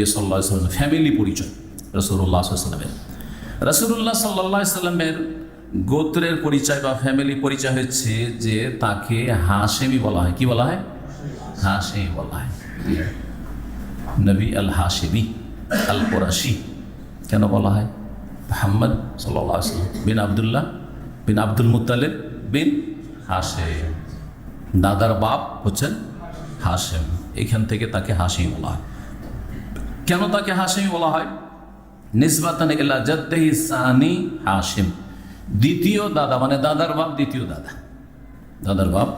সাল্লাল্লাহু আলাইহি ওয়াসাল্লাম ফ্যামিলি পরিচয় রাসূলুল্লাহ সাল্লাল্লাহু আলাইহি ওয়াসাল্লামের। রাসূলুল্লাহ সাল্লাল্লাহু আলাইহি ওয়াসাল্লামের গোত্রের পরিচয় বা ফ্যামিলি পরিচয় হচ্ছে যে তাকে হাশেমি বলা হয়। কি বলা হয়? হাশেমি বলা হয়। নবী আল হাশেমি আল কুরাশি কেন বলা হয়? মুহাম্মদ সাল্লাল্লাহু আলাইহি ওয়াসাল্লাম বিন আব্দুল্লাহ বিন আব্দুল মুত্তালিব বিন হাশেম, দাদার বাপ হচ্ছেন হাশেম, এখান থেকে তাকে হাশেমি বলা হয়। কেন তাকে হাশেমি বলা হয়? নিসবাতান ইলা জাদ্দিহি সানি হাশেম, দ্বিতীয় দাদা মানে দাদার বাপ দ্বিতীয় দাদা, দাদার বাপ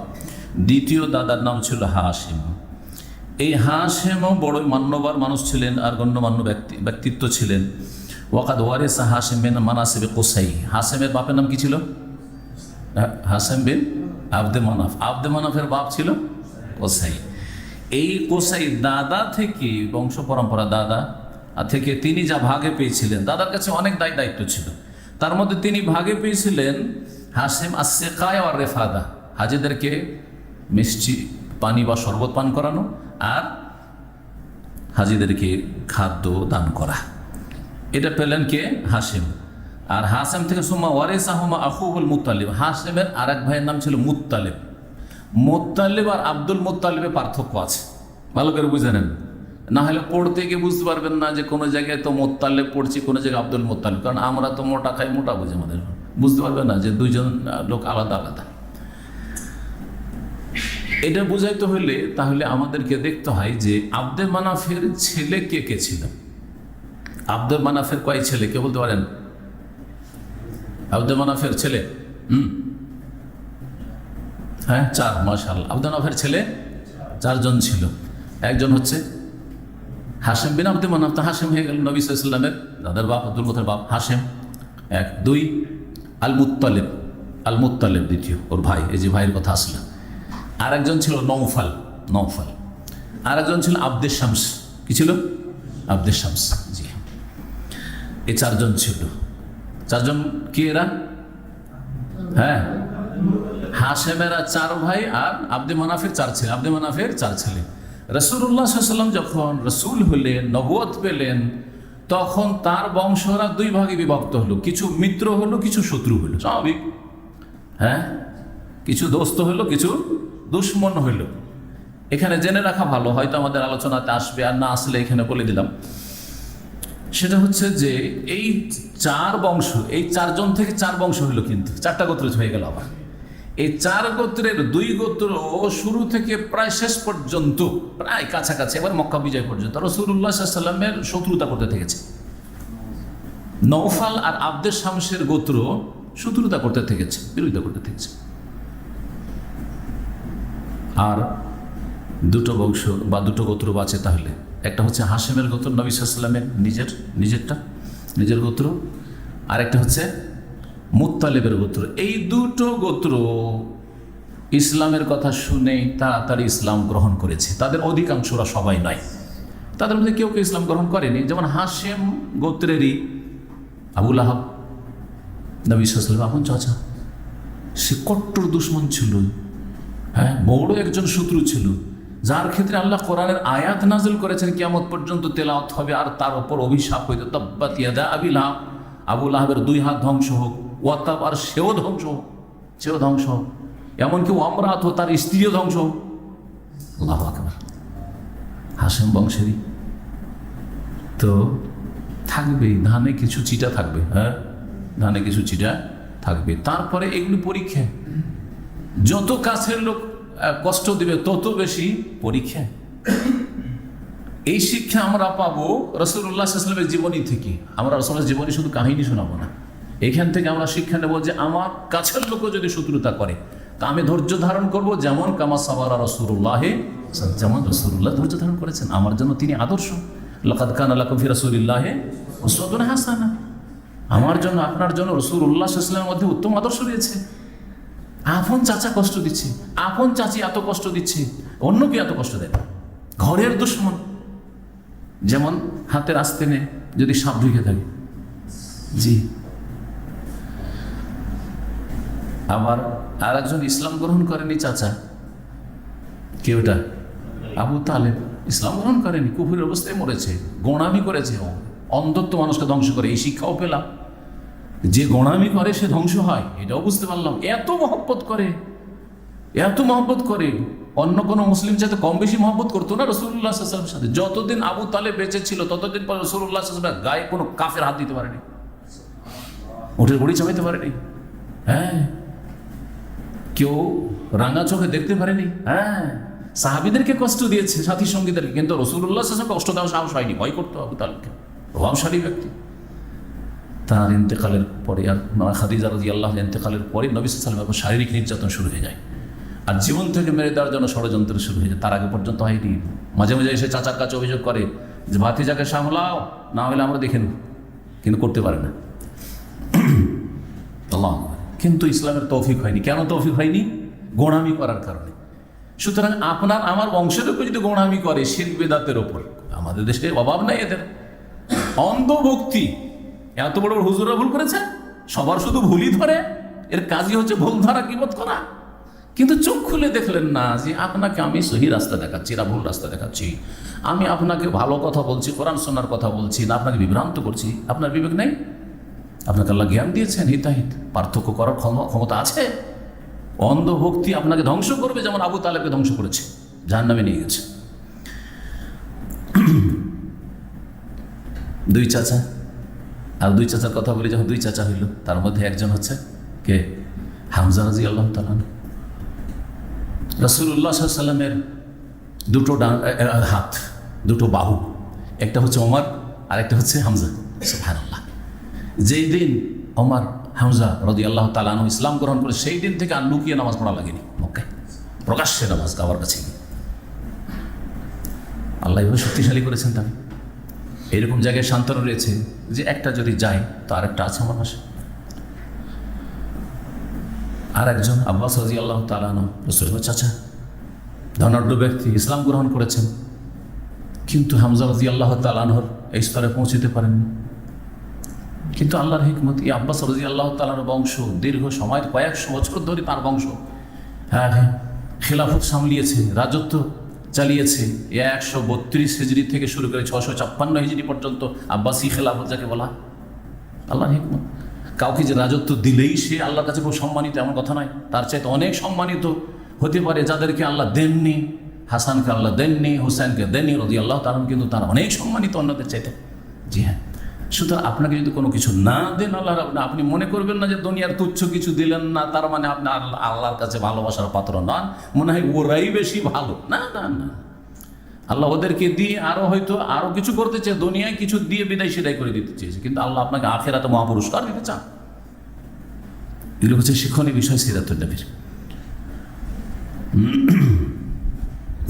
দ্বিতীয় দাদার নাম ছিল হাশেম। এই হাশেমও বড় মান্যবর মানুষ ছিলেন আর গণ্যমান্য ব্যক্তিত্ব ছিলেন। ওয়াকাদ ওয়ারিসা হাশেম বিন মানাসিব কুসাই, হাশেমের বাপের নাম কি ছিল? হাশেম বিন আব্দে মানাফ, আব্দে মানাফের বাপ ছিল কুসাই। এই কুসাই দাদা থেকে বংশ পরম্পরা দাদা থেকে তিনি যা ভাগে পেয়েছিলেন, দাদার কাছে অনেক দায়িত্ব ছিল, তার মধ্যে তিনি ভাগে পেয়েছিলেন হাশেম আসসিকায়া ওয়ার রেফাদা, হাজিদেরকে মিষ্টি পানি বা শরবত পান করানো আর হাজিদেরকে খাদ্য দান করা, এটা পেলেন কে? হাশেম। আর হাশেম থেকে সুম্মা ওয়ারিসাহুমা আখুহুল মুত্তালিব, হাশেমের আরেক ভাইয়ের নাম ছিল মুত্তালিব। মুত্তালিব আর আব্দুল মুত্তালিবের পার্থক্য আছে, ভালো করে বুঝে নেন, না হলে পড়তে গিয়ে বুঝতে পারবেন না যে কোনো জায়গায় তো মোত্তালেব পড়ছি, কোনো জায়গায় আব্দুল মোত্তালেব, কারণ আমরা তো মোটা খাই, মোটা বুঝি, আমাদের বুঝতে পারবেন না যে দুইজন লোক আলাদা আলাদা। এটা বুঝাইতে হলে তাহলে আমাদেরকে দেখতে হয় যে আব্দে মানাফের ছেলে কে কে ছিল। আব্দে মানাফের কয় ছেলে কে বলতে পারেন? আব্দে মানাফের ছেলে হ্যাঁ 4, মাশাআল্লাহ। আব্দে মানাফের ছেলে 4 জন ছিল। একজন হচ্ছে হাশেম বিন আব্দে মানাফ, তো হাশেম হয়ে গেল নবী সাল্লাল্লাহু আলাইহি ওয়াসাল্লামের দাদার বাপ, আব্দুল মুত্তালিব বাপ হাশেম। 1, 2 আল মুত্তালিব, আল মুত্তালিব দ্বিতীয়, ওর ভাই, এই যে ভাইয়ের কথা আসলো। আর একজন ছিল নৌফাল, নৌফাল। আর একজন ছিল আব্দে শামস, কি ছিল? আব্দে শামস, জি। এই 4 জন ছিল। 4 জন কি এরা? হ্যাঁ, হাশেমেরা 4 ভাই আর আব্দে মানাফের 4 ছেলে, আব্দে মানাফের 4 ছেলে। রাসূলুল্লাহ সাল্লাল্লাহু আলাইহি ওয়াসাল্লাম যখন রাসূল হলেন, নবুয়ত পেলেন, তখন তার বংশরা 2 ভাগে বিভক্ত হলো, কিছু মিত্র হলো, কিছু শত্রু হলো, স্বাভাবিক। হ্যাঁ, কিছু দোস্ত হলো, কিছু দুশ্মন হইল। এখানে জেনে রাখা ভালো, হয়তো আমাদের আলোচনাতে আসবে, আর না আসলে এখানে বলে দিলাম। সেটা হচ্ছে যে এই 4 বংশ, এই 4 জন থেকে 4 বংশ হইল, কিন্তু 4টা গোত্র হয়ে গেল। আবার এই 4 গোত্রের 2 গোত্র শুরু থেকে প্রায় শেষ পর্যন্ত, প্রায় কাছাকাছি, এবার মক্কা বিজয় পর্যন্ত রাসূলুল্লাহ সাল্লাল্লাহু আলাইহি ওয়াসাল্লামের শত্রুতা করতে থেকেছে। নওফাল আর আব্দে শামসের গোত্র শত্রুতা করতে থেকেছে, বিরোধিতা করতে থেকেছে। আর 2টো বংশ বা 2টো গোত্র বাঁচে, তাহলে একটা হচ্ছে হাশেমের গোত্র, নবী সাল্লাল্লাহু আলাইহি ওয়াসাল্লামের নিজের গোত্র, আর একটা হচ্ছে মুত্তালিবের গোত্র। এই 2টো গোত্র ইসলামের কথা শুনে তাড়াতাড়ি ইসলাম গ্রহণ করেছে। তাদের অধিকাংশরা, সবাই নয়, তাদের মধ্যে কেউ কেউ ইসলাম গ্রহণ করেনি। যেমন হাশেম গোত্রেরই আবু লাহাব, নবী সাল্লাল্লাহু আলাইহি ওয়াসাল্লাম আপন চাচা, সে কট্টর দুশমন ছিল, হ্যাঁ, বড় একজন শত্রু ছিল, যার ক্ষেত্রে আল্লাহ কোরআনের আয়াত নাজিল করেছেন কিয়ামত পর্যন্ত তেলাওয়াত হবে, আর তার উপর অভিশাপ হইতে তাব্বাত ইয়াদা আবি লাহাব, আবু লাহাবের 2 হাত ধ্বংস হোক, ওয়াতাব, আর সেও ধ্বংস হোক, সেও ধ্বংস হোক, এমনকি ওয়ামরাত, তার স্ত্রীও ধ্বংস হোক। আল্লাহু আকবার। হাশেম বংশেরই তো থাকবেই, ধানে কিছু চিটা থাকবে, হ্যাঁ, ধানে কিছু চিটা থাকবে। তারপরে এগুলি পরীক্ষা, যত কাছের লোক কষ্ট দিবে তত বেশি পরীক্ষা। এই শিক্ষা আমরা পাবো রাসূলুল্লাহ সাল্লাল্লাহু আলাইহি ওয়াসাল্লামের জীবনী থেকে। আমরা রাসূলের জীবনী শুধু কাহিনী শোনাবো না, এখান থেকে আমরা শিক্ষা নেব যে আমার কাছের লোকও যদি শত্রুতা করে তা আমি ধৈর্য ধারণ করব, যেমন কামা সাবারা রাসূলুল্লাহ, যেমন রাসূলুল্লাহ ধৈর্য ধারণ করেছেন। আমার জন্য তিনি আদর্শ। লাকাদ কানা লাকুম ফি রাসূলিল্লাহি উসওয়াতুন হাসানা, আমার জন্য, আপনার জন্য রাসূলুল্লাহ সাল্লাল্লাহু আলাইহি ওয়াসাল্লামের মধ্যে উত্তম আদর্শ রয়েছে। আপন চাচা কষ্ট দিচ্ছে, আপন চাচি এত কষ্ট দিচ্ছে, অন্যকে এত কষ্ট দেয়, ঘরের দুশমন। যেমন হাতের আস্তেনে যদি সাপ ঢুকে থাকে, জি। আবার আর একজন ইসলাম গ্রহণ করেনি চাচা, কে ওটা? আবু তালেব, ইসলাম গ্রহণ করেনি, কুফুরের অবস্থায় মরেছে, গোঁড়ামি করেছে, অন্ধত্ব মানুষকে ধ্বংস করে। এই শিক্ষাও পেলাম, যে গোঁড়ামি করে সে ধ্বংস হয়, এটাও বুঝতে পারলাম। এত মহব্বত করে, এত মহব্বত করে, অন্য কোনো মুসলিম যাতে কম বেশি মহব্বত করতো না রাসূলুল্লাহ সাল্লাল্লাহু আলাইহি ওয়াসাল্লামের সাথে। যতদিন আবু তালেব বেঁচে ছিল ততদিন পর রাসূলুল্লাহ সাল্লাল্লাহু আলাইহি ওয়াসাল্লামের গায়ে কোনো কাফের হাত দিতে পারেনি, ওঠের বড়ি চাপাইতে পারেনি। হ্যাঁ, কেউ রাঙা চোখে দেখতে পারেনি। হ্যাঁ, সাহাবীদেরকে কষ্ট দিয়েছে, সাথী সঙ্গীদেরকে, কিন্তু রাসূলুল্লাহ সাল্লাল্লাহু আলাইহি ওয়াসাল্লাম কষ্ট দেওয়ার সাহস হয়নি, ভয় করতো আবু তালেবকে, প্রভাবশালী ব্যক্তি। তার ইন্তেকালের পরে, আর খাদিজা রাদিয়াল্লাহু আনহা ইন্তেকালের পরে নবী সাল্লাল্লাহু আলাইহি ওয়াসাল্লামের শারীরিক নির্যাতন শুরু হয়ে যায়, আর জীবন থেকে মেরে দেওয়ার জন্য ষড়যন্ত্র শুরু হয়ে যায়। তার আগে পর্যন্ত হয়নি। মাঝে মাঝে এসে চাচার কাছে অভিযোগ করে যে ভাতিজাকে সামলাও, না হলে আমরা দেখে নেব, কিন্তু করতে পারে না। আল্লাহ, কিন্তু ইসলামের তৌফিক হয়নি। কেন তৌফিক হয়নি? গোঁড়ামি করার কারণে। সুতরাং আপনার আমার বংশের উপর যদি গোঁড়ামি করে শিরক বিদআতের ওপর, আমাদের দেশে অভাব নাই এদের। অন্ধভক্তি, এত বড় বড় হুজুররা ভুল করেছেন, সবার শুধু ভুলই ধরে, এর কাজই হচ্ছে ভুল ধরা, কিবত করা। কিন্তু চোখ খুলে দেখলেন না যে আপনাকে আমি সহি রাস্তা দেখাচ্ছি না ভুল রাস্তা দেখাচ্ছি, আমি আপনাকে ভালো কথা বলছি, কোরআন শোনার কথা বলছি না, আপনাকে বিভ্রান্ত করছি। আপনার বিবেক নেই? আপনাকে আল্লাহ জ্ঞান দিয়েছেন, হিতাহিত পার্থক্য করার ক্ষমতা আছে। অন্ধভক্তি আপনাকে ধ্বংস করবে, যেমন আবু তালেবকে ধ্বংস করেছে, জাহান্নামে নিয়ে গেছে। দুই চাচা, আর দুই চাচার কথা বলি, যখন দুই চাচা হইল, তার মধ্যে একজন হচ্ছে কে? হামজা রাদিয়াল্লাহু তাআলা। রাসূলুল্লাহ সাল্লাল্লাহু আলাইহি ওয়াসাল্লামের দুটো হাত, দুটো বাহু, একটা হচ্ছে ওমর আর একটা হচ্ছে হামজা। সুবহানাল্লাহ। যেই দিন ওমর হামজা রাদিয়াল্লাহু তাআলা আনহু ইসলাম গ্রহণ করে, সেই দিন থেকে আর লুকিয়ে নামাজ পড়া লাগেনি মক্কায়, প্রকাশ্যে নামাজ কাবার কাছে। আল্লাহ এভাবে শক্তিশালী করেছেন তাকে। এইরকম জায়গায় সান্ত্বনা রয়েছে যে একটা যদি যায় তো আরেকটা আছে আমার পাশে। আর একজন আব্বাস রাদিয়াল্লাহু তাআলা আনহু, রাসূলের চাচা, ধনাঢ্য ব্যক্তি, ইসলাম গ্রহণ করেছেন, কিন্তু হামজা রাদিয়াল্লাহু তাআলা আনহুর এই স্তরে পৌঁছতে পারেননি। কিন্তু আল্লাহর হিকমত, এই আব্বাস রাদিয়াল্লাহু তাআলা আনহুর বংশ দীর্ঘ সময়, কয়েকশো বছর ধরে তার বংশ খেলাফত সামলিয়েছে, রাজত্ব চালিয়েছে। 132 হিজরি থেকে শুরু করে 656 হিজরি পর্যন্ত আব্বাসী খেলাফত যাকে বলা। আল্লাহর হিকমত, কাউকে যে রাজত্ব দিলেই সে আল্লাহর কাছে খুব সম্মানিত এমন কথা নয়, তার চাইতে অনেক সম্মানিত হতে পারে যাদেরকে আল্লাহ দেননি। হাসানকে আল্লাহ দেননি, হুসাইনকে দেননি রাদিয়াল্লাহু তাআলা, কিন্তু তারা অনেক সম্মানিত অন্যদের চাইতে। জি হ্যাঁ, সুতরাং আপনাকে যদি কোনো কিছু না দেন আল্লাহ, আপনি মনে করবেন না যে দুনিয়ার তুচ্ছ কিছু দিলেন না তার মানে আপনি আল্লাহর কাছে ভালোবাসার পাত্র নন, মনে হয় ওরাই বেশি ভালো। না না না, আল্লাহ ওদেরকে দিয়ে আরো হয়তো আরো কিছু করতে চেয়ে, দুনিয়ায় কিছু দিয়ে বিদায় সেটাই করে দিতে চেয়েছে, কিন্তু আল্লাহ আপনাকে আখিরাতে মহাপুরস্কার দিতে চান। এগুলো হচ্ছে শিক্ষণীয় বিষয় সিরাতুন নবীর।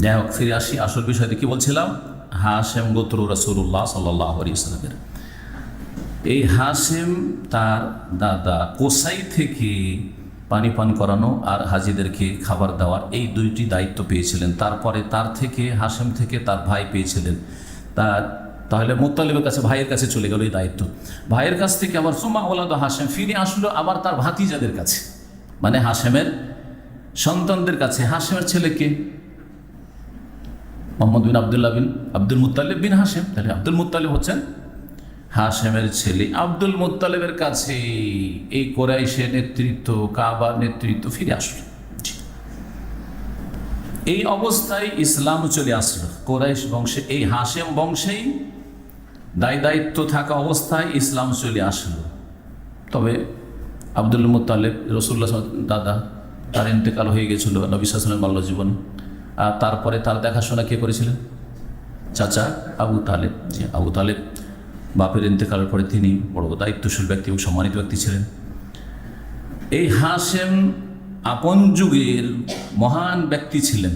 যাই হোক, ফিরে আসি আসল বিষয়তে। কি বলছিলাম? হাশেম গোত্র রাসূলুল্লাহ সাল্লাল্লাহু আলাইহি ওয়াসাল্লামের। এই হাশেম তার দাদা কোসাই থেকে পানি পান করানো আর হাজিদেরকে খাবার দেওয়ার, এই দুইটি দায়িত্ব পেয়েছিলেন। তারপরে তার থেকে, হাশেম থেকে তার ভাই পেয়েছিলেন। তাহলে মুত্তালিবের কাছে, ভাইয়ের কাছে চলে গেল এই দায়িত্ব। ভাইয়ের কাছ থেকে আবার সুমা ওলাদ হাশেম ফিরে আসলো আবার তার ভাতিজাদের কাছে, মানে হাশেমের সন্তানদের কাছে। হাশেমের ছেলেকে মোহাম্মদ বিন আবদুল্লাহ বিন আব্দুল মুত্তালিব বিন হাশেম, তাহলে আব্দুল মুত্তালিব হচ্ছেন হাশেমের ছেলে। আব্দুল মুত্তালিবের কাছে এই কুরাইশের নেতৃত্ব, কাবার নেতৃত্ব ফিরে আসলো। এই অবস্থায় ইসলাম চলে আসলো কুরাইশ বংশে, এই হাশেম বংশেই দায়িত্ব থাকা অবস্থায় ইসলাম চলে আসলো। তবে আব্দুল মুত্তালিব, রাসূলুল্লাহ দাদা, তার ইন্তেকাল হয়ে গেছিল নবী সাল্লাল্লাহু আলাইহি ওয়াসাল্লামের বাল্য জীবন। আর তারপরে তার দেখাশোনা কে করেছিলেন? চাচা আবু তালেব। যে আবু তালেব বাপের ইন্তেকালের পরে তিনি বড় দায়িত্বশীল ব্যক্তি এবং সম্মানিত ব্যক্তি ছিলেন। এই হাশেম আপন যুগের মহান ব্যক্তি ছিলেন।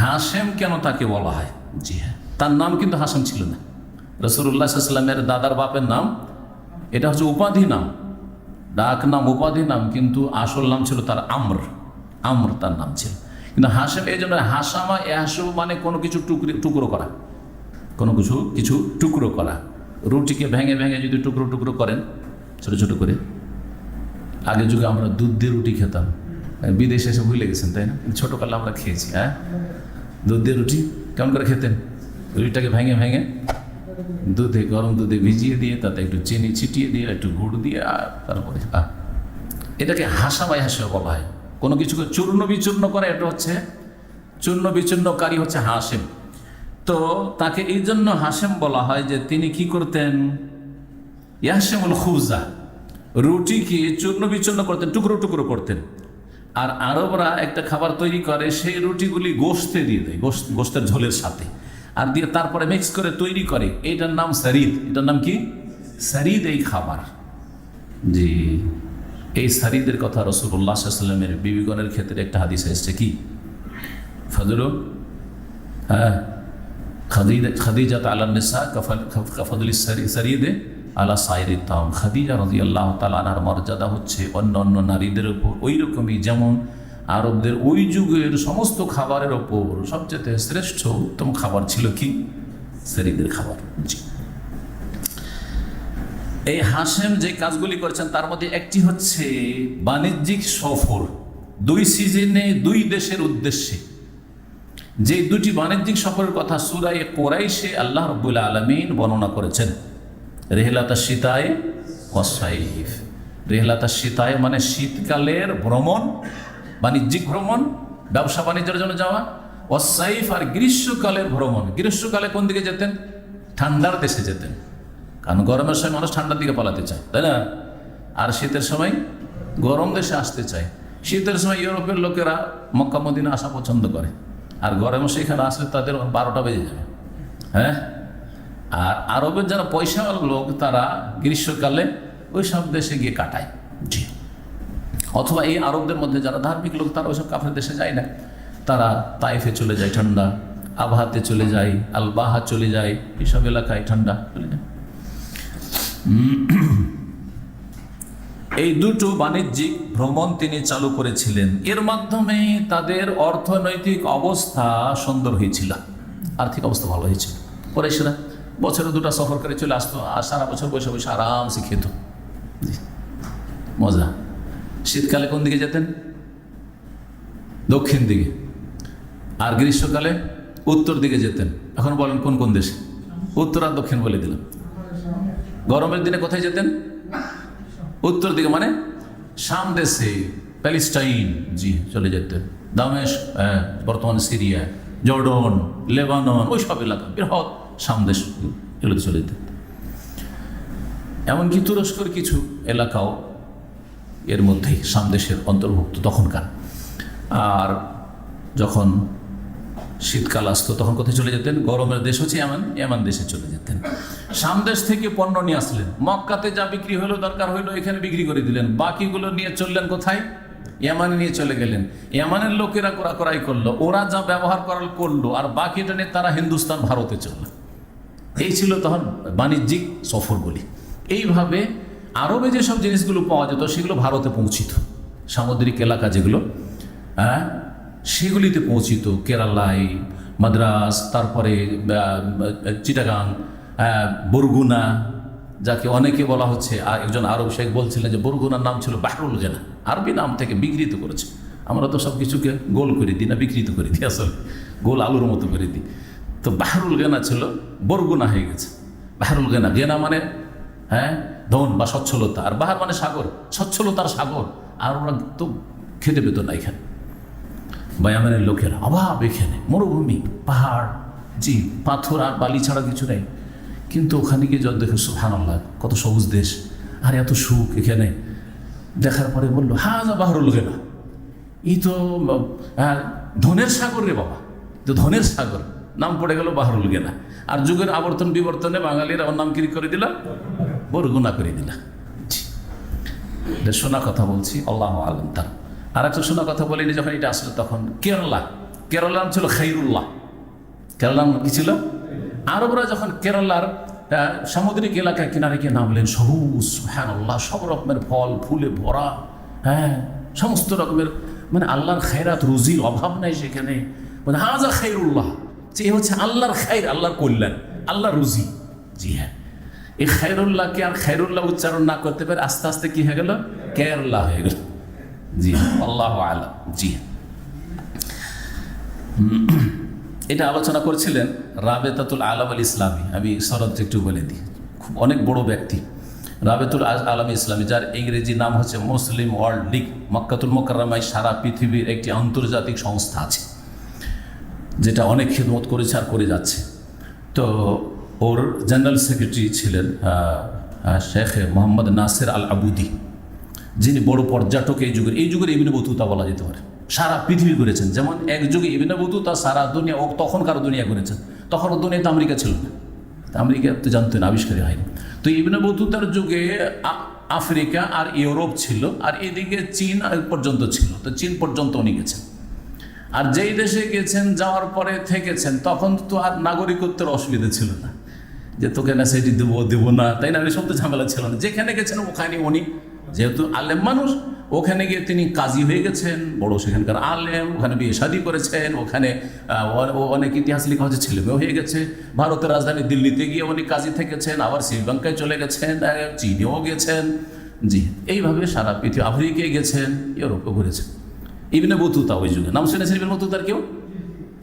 হাশেম কেন তাকে বলা হয়? জি হ্যাঁ, তার নাম কিন্তু হাশেম ছিল না। রাসূলুল্লাহ সাল্লাল্লাহু আলাইহি ওয়াসাল্লামের দাদার বাপের নাম, এটা হচ্ছে উপাধি নাম, ডাক নাম, উপাধি নাম, কিন্তু আসল নাম ছিল তার আমর তার নাম ছিল। কিন্তু হাশেম এই জন্য, হাসামা ইয়াসু মানে কোনো কিছু টুকরো করা, কোনো কিছু টুকরো করা। রুটিকে ভেঙে ভেঙে যদি টুকরো টুকরো করেন ছোটো ছোটো করে, আগের যুগে আমরা দুধ দিয়ে রুটি খেতাম, বিদেশে এসে ভুলে গেছেন তাই না? ছোটোকালে আমরা খেয়েছি। হ্যাঁ, দুধ দিয়ে রুটি কেমন করে খেতেন? রুটিটাকে ভেঙে ভেঙে দুধে, গরম দুধে ভিজিয়ে দিয়ে তাতে একটু চিনি ছিটিয়ে দিয়ে একটু গুড় দিয়ে আর তারপরে এটাকে হাসাবাই হাসা বলা হয়। কোনো কিছুকে চূর্ণ বিচূর্ণ করে, এটা হচ্ছে চূর্ণ বিচূর্ণকারী হচ্ছে হাসেম। তো তাকে এই জন্য হাসেম বলা হয় যে তিনি কি করতেন, ইয়াহসেমুল খুবজা, রুটিকে চূর্ণ বিচূর্ণ করতেন, টুকরো টুকরো করতেন। আর আরবরা একটা খাবার তৈরি করে, সেই রুটিগুলি গোশতে দিয়ে দেয়, গোশতের ঝোলের সাথে আর দিয়ে তারপরে মিক্স করে তৈরি করে, এইটার নাম সারিদ। এটার নাম কি? সারিদ। এই খাবার, জি, এই সারিদের কথা রাসূলুল্লাহ সাল্লাল্লাহু আলাইহি ওয়াসাল্লামের বিবিগণের ক্ষেত্রে একটা হাদিস এসেছে কি, ফাদলু খাদিজাত আলান নিসা কাফাদুলিস সারিদে আলা সাইরিত তাম। খাদিজা রাদিয়াল্লাহু তাআলা আনহার মর্যাদা হচ্ছে অন্য অন্য নারীদের উপর ওই রকমই, যেমন আরবদের ওই যুগের সমস্ত খাবারের ওপর সবচেয়ে শ্রেষ্ঠ উত্তম খাবার ছিল কি, সারিদের খাবার। জি, এই হাসেম যে কাজগুলি করেছেন তার মধ্যে একটি হচ্ছে বাণিজ্যিক সফর, 2 সিজনে 2 দেশের উদ্দেশ্যে। যে দুটি বাণিজ্যিক সফরের কথা সূরা কুরাইশে আল্লাহ রাব্বুল আলামিন বর্ণনা করেছেন। রিহলাতাশ শীতায়ে ওয়াস সাইফ। রিহলাতাশ শীতায়ে মানে শীতকালের ভ্রমণ, বাণিজ্যিক ভ্রমণ, ব্যবসা বাণিজ্যের জন্য যাওয়া। ওয়াস সাইফ আর গ্রীষ্মকালের ভ্রমণ। গ্রীষ্মকালে কোন দিকে যেতেন? ঠান্ডার দেশে যেতেন, কারণ গরমের সময় মানুষ ঠান্ডার দিকে পালাতে চায়, তাই না? আর শীতের সময় গরম দেশে আসতে চায়। শীতের সময় ইউরোপের লোকেরা মক্কা মদিনা আসা পছন্দ করে, আর গরমে সেখানে আসলে তাদের 12টা বেজে যাবে। হ্যাঁ, আর আরবের যারা পয়সাওয়ালা লোক তারা গ্রীষ্মকালে ওই সব দেশে গিয়ে কাটায়। জি, অথবা এই আরবদের মধ্যে যারা ধার্মিক লোক তারা ওইসব কাফের দেশে যায় না, তারা তাইফে চলে যায় ঠান্ডা, আবহাতে চলে যায়, আল বাহা চলে যায়, এইসব এলাকায় ঠান্ডা চলে যায়। এই দুটো বাণিজ্যিক ভ্রমণ তিনি চালু করেছিলেন, এর মাধ্যমে তাদের অর্থনৈতিক অবস্থা সুন্দর হয়েছিল, আর্থিক অবস্থা ভালো হয়েছিল। কুরাইশরা বছরে 2টা সফর করে চলে আসতো, আর সারা বছর বসে বসে আরামসে খেত, মজা। শীতকালে কোন দিকে যেতেন? দক্ষিণ দিকে। আর গ্রীষ্মকালে উত্তর দিকে যেতেন। এখন বলেন কোন কোন দেশে? উত্তর আর দক্ষিণ বলে দিলাম। গরমের দিনে কোথায় যেতেন? উত্তর দিকে, মানে শাম দেশে, প্যালেস্টাইন, জি, চলে যেতেন। দামেস্ক, বর্তমানে সিরিয়া, জর্ডন, লেবানন, ওই সব এলাকা, বৃহৎ শাম দেশ, এগুলোতে চলে যেতেন। এমনকি তুরস্কের কিছু এলাকাও এর মধ্যেই শাম দেশের অন্তর্ভুক্ত তখনকার। আর যখন শীতকাল আসতো তখন কোথায় চলে যেতেন? গরমের দেশ হচ্ছে ইয়ামান দেশে চলে যেতেন। শাম দেশ থেকে পণ্য নিয়ে আসলেন, মক্কাতে যা বিক্রি হলো, দরকার হইলো, এখানে বিক্রি করে দিলেন। বাকিগুলো নিয়ে চললেন কোথায়? ইয়ামানে নিয়ে চলে গেলেন। ইয়ামানের লোকেরা ক্রয় করলো, ওরা যা ব্যবহার করলো, আর বাকিটা নিয়ে তারা হিন্দুস্তান, ভারতে চলল। এই ছিল তখন বাণিজ্যিক সফরগুলি। এইভাবে আরবে যেসব জিনিসগুলো পাওয়া যেত সেগুলো ভারতে পৌঁছিত, সামুদ্রিক এলাকা যেগুলো, সেগুলিতে পৌঁছিত। কেরালায়, মাদ্রাস, তারপরে চিটাগাং, বরগুনা, যাকে অনেকে বলা হচ্ছে, একজন আরব শেখ বলছিলেন যে বরগুনার নাম ছিল বাহরুল গেনা, আরবি নাম থেকে বিকৃত করেছে। আমরা তো সব কিছুকে গোল করে দিই না, বিকৃত করে দিই, আসলে গোল আলুর মতো করে দিই। তো বাহরুল গেনা ছিল, বরগুনা হয়ে গেছে বাহরুল গেনা। গেনা মানে ধন বা সচ্ছলতা, আর বাহার মানে সাগর, সচ্ছলতার সাগর। আর ওরা তো খেতে পেত না এখানে, বায়ামানের লোকের অভাব, এখানে মরুভূমি, পাহাড়, জি, পাথর আর বালি ছাড়া কিছু নেই। কিন্তু ওখানে গিয়ে যত দেখে সুবহানাল্লাহ, কত সবুজ দেশ, আর এত সুখ এখানে। দেখার পরে বললো, হাজা বাহরুল গেনা, এই তো ধনের সাগর রে বাবা, তো ধনের সাগর, নাম পড়ে গেল বাহরুল গেনা। আর যুগের আবর্তন বিবর্তনে বাঙালিরা ওর নাম কি করে দিল? বরগুনা করে দিলা। শোনা কথা বলছি, আল্লাহু আলাম। তার আর একটা শোনা কথা বলিনি, যখন এটা আসলো তখন কেরালার নাম ছিল খাইরুল্লাহ। কেরালার নাম কি ছিল? আরবরা যখন কেরালার সামুদ্রিক এলাকায় কিনারে গিয়ে নামলেন, সবুজ, সুবহানাল্লাহ, সব রকমের ফল ফুলে ভরা, সমস্ত রকমের, মানে আল্লাহর খায়রাত, রুজির অভাব নাই সেখানে। মানে হাজা খাইরুল্লাহ, যে হচ্ছে আল্লাহর খাইর, আল্লাহর কল্যাণ, আল্লাহর রুজি। জি হ্যাঁ, এই খায়রুল্লাহকে আর খায়রুল্লাহ উচ্চারণ না করতে পারে, আস্তে আস্তে কি হয়ে গেল? কেরালা হয়ে গেল। জি, আল্লাহু আলাম। জি, এটা আলোচনা করছিলেন রাবেতাতুল আলাম আল ইসলামী। আমি শরৎ একটু বলে দিই, খুব অনেক বড় ব্যক্তি রাবেতুল আলাম ইসলামী, যার ইংরেজি নাম হচ্ছে মুসলিম ওয়ার্ল্ড লীগ। মক্কাতুল মোকাররমায় সারা পৃথিবীর একটি আন্তর্জাতিক সংস্থা আছে যেটা অনেক খিদমত করেছে আর করে যাচ্ছে। তো ওর জেনারেল সেক্রেটারি ছিলেন শেখ মোহাম্মদ নাসের আল আবুদি, যিনি বড় পর্যটক এই যুগের ইবনে বতুতা বলা যেতে পারে। সারা পৃথিবী ঘুরেছেন, যেমন এক যুগে ইবনে বতুতা সারা দুনিয়া, ও তখনকার দুনিয়া ঘুরেছেন। তখন দুনিয়াতে আমেরিকা ছিল না, আমেরিকা তো জানতেন আবিষ্কারই হয়নি। তো ইবনে বতুতার যুগে আফ্রিকা আর ইউরোপ ছিল, আর এদিকে চীন পর্যন্ত ছিল। তো চীন পর্যন্ত উনি গেছেন, আর যেই দেশে গেছেন যাওয়ার পরে থেকেছেন, তখন তো আর নাগরিকত্বের অসুবিধা ছিল না, যে তোকে না সেটি দেবো না, তাই না, এসব তো ঝামেলা ছিল না। যেখানে গেছেন ওখানে উনি, যেহেতু আলেম মানুষ, ওখানে গিয়ে তিনি কাজী হয়ে গেছেন, বড় সেখানকার আলেম, ওখানে বিয়ে শাদী করেছেন, ওখানে অনেক ইতিহাস লেখা হচ্ছে, ছেলে মেয়ে হয়ে গেছে। ভারতের রাজধানী দিল্লিতে গিয়ে উনি কাজী থেকেছেন, আবার শ্রীলঙ্কায় চলে গেছেন, চীনেও গেছেন। জি, এইভাবে সারা পৃথিবী, আফ্রিকায় গেছেন, ইউরোপে ঘুরেছেন। ইবনে বতুতা ওই যুগে নাম শুনেছেন? ইবনে বতুতার কেউ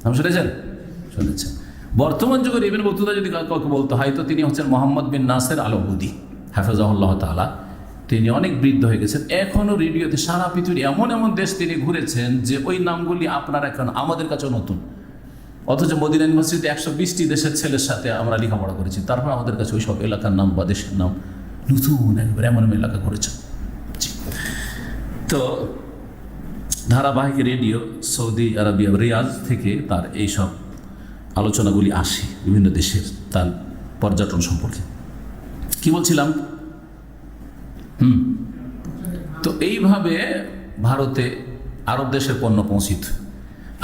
নাম শুনেছেন? শুনেছেন। বর্তমান যুগের ইবনে বতুতা যদি কাউকে বলতে হয়, তো তিনি হচ্ছেন মোহাম্মদ বিন নাসের আল আবুদি হাফেজাহুল্লাহ তাআলা। তিনি অনেক বৃদ্ধ হয়ে গেছেন, এখনও রেডিওতে সারা পৃথিবীর এমন এমন দেশ তিনি ঘুরেছেন যে ওই নামগুলি আপনার এখন আমাদের কাছেও নতুন। অথচ মদিনা ইউনিভার্সিটিতে 120টি দেশের ছেলের সাথে আমরা লেখাপড়া করেছি, তারপর আমাদের কাছে ওই সব এলাকার নাম বা দেশের নাম নতুন, একবার এমন এমন এলাকা করেছেন। তো ধারাবাহিক রেডিও সৌদি আরবিয়া রিয়াজ থেকে তার এইসব আলোচনাগুলি আসে বিভিন্ন দেশের, তার পর্যটন সম্পর্কে। কি বলছিলাম? তো এইভাবে ভারতে আরব দেশের পণ্য পৌঁছিত।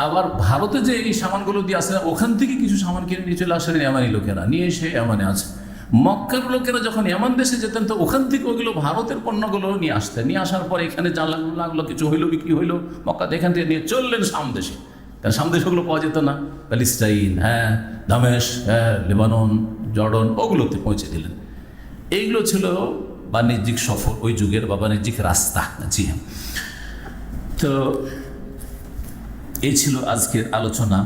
আবার ভারতে যে এই সামানগুলো দিয়ে আসে, ওখান থেকে কিছু সামান কিনে নিয়ে চলে আসেন ইয়ামানি লোকেরা, নিয়ে এসে ইয়ামানে আছে। মক্কার লোকেরা যখন ইয়ামান দেশে যেতেন, তো ওখান থেকে ওগুলো ভারতের পণ্যগুলো নিয়ে আসতেন। নিয়ে আসার পরে এখানে যা লাগলো, কিছু হইলো, বিক্রি হইলো মক্কাতে, এখান থেকে নিয়ে চললেন সামদেশে। কারণ সামদেশে ওগুলো পাওয়া যেত না, প্যালেস্টাইন, দামেশ, লেবানন, জর্ডন, ওগুলোতে পৌঁছে দিলেন। এইগুলো ছিল বাণিজ্যিক সফর ওই যুগের, বা বাণিজ্যিক রাস্তা। জি হ্যাঁ। তো এই ছিল আজকের আলোচনা।